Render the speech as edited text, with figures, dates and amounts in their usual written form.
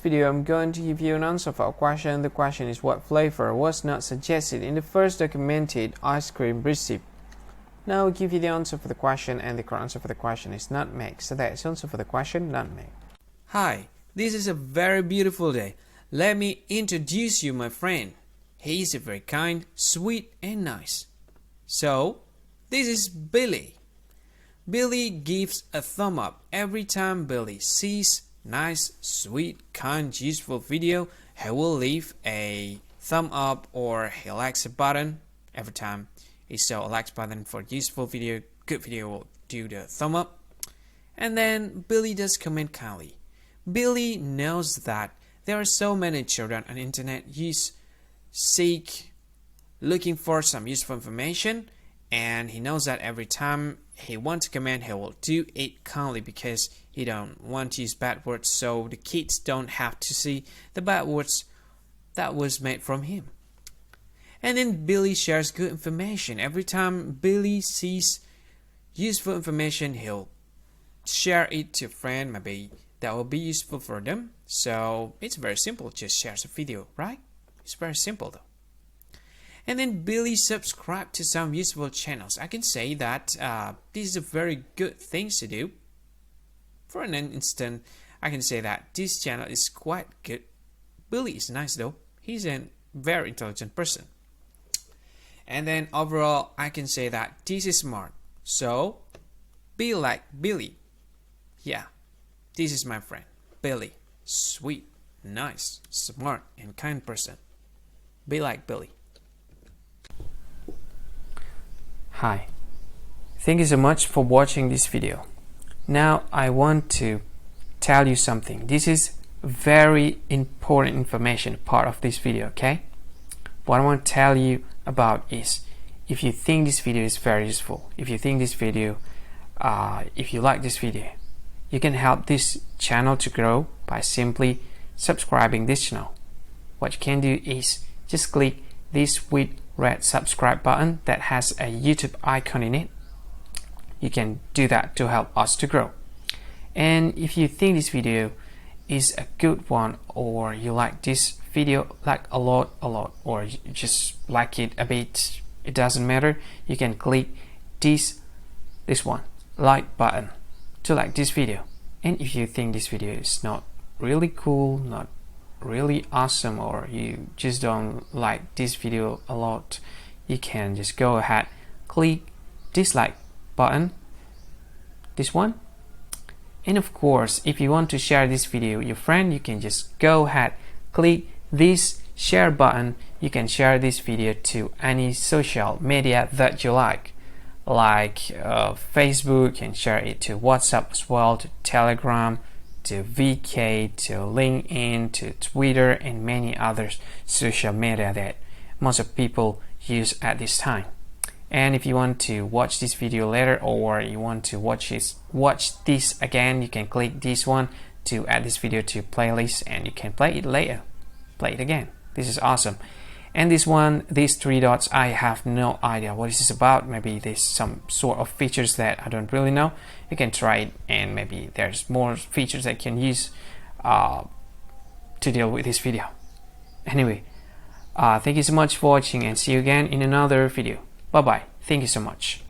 Video I'm going to give you an answer for a question. The question is, what flavor was not suggested in the first documented ice cream recipe? Now I'll give you the answer for the question, and the correct answer for the question is nutmeg. So that's the answer for the question, nutmeg. Hi, this is a very beautiful day. Let me introduce you my friend. He is very kind, sweet and nice. So, this is Billy. Billy gives a thumb up every time Billy sees nice, sweet, kind, useful video. He will leave a thumb up or he likes a button. Every time he saw a like button for useful video, good video, will do the thumb up. And then Billy does comment kindly. Billy knows that there are so many children on the internet looking for some useful information, and he knows that every time he wants to comment, he will do it kindly because he don't want to use bad words, so the kids don't have to see the bad words that was made from him. And then Billy shares good information. Every time Billy sees useful information, he'll share it to a friend, maybe that will be useful for them. So it's very simple, just share the video, right? It's very simple though. And then Billy subscribed to some useful channels. I can say that this is a very good thing to do. For an instant, I can say that this channel is quite good. Billy is nice though. He's a very intelligent person. And then overall, I can say that this is smart. So, be like Billy. Yeah, this is my friend, Billy. Sweet, nice, smart, and kind person. Be like Billy. Hi, thank you so much for watching this video. Now I want to tell you something. This is very important information, part of this video, okay? What I want to tell you about is, if you think this video is very useful, if you think this video, if you like this video, you can help this channel to grow by simply subscribing this channel. What you can do is just click this with red subscribe button that has a YouTube icon in it. You can do that to help us to grow. And if you think this video is a good one, or you like this video like a lot, or you just like it a bit, it doesn't matter, you can click this one, like button, to like this video. And if you think this video is not really cool, not really awesome, or you just don't like this video a lot, you can just go ahead, click dislike button, this one. And of course, if you want to share this video with your friend, you can just go ahead, click this share button. You can share this video to any social media that you like Facebook. You can share it to WhatsApp as well, to Telegram, to VK, to LinkedIn, to Twitter, and many other social media that most of people use at this time. And if you want to watch this video later, or you want to watch this again, you can click this one to add this video to playlist, and you can play it later, play it again. This is awesome. And this one, these three dots, I have no idea what this is about. Maybe there's some sort of features that I don't really know. You can try it, and maybe there's more features that you can use to deal with this video. Anyway, thank you so much for watching, and see you again in another video. Bye bye. Thank you so much.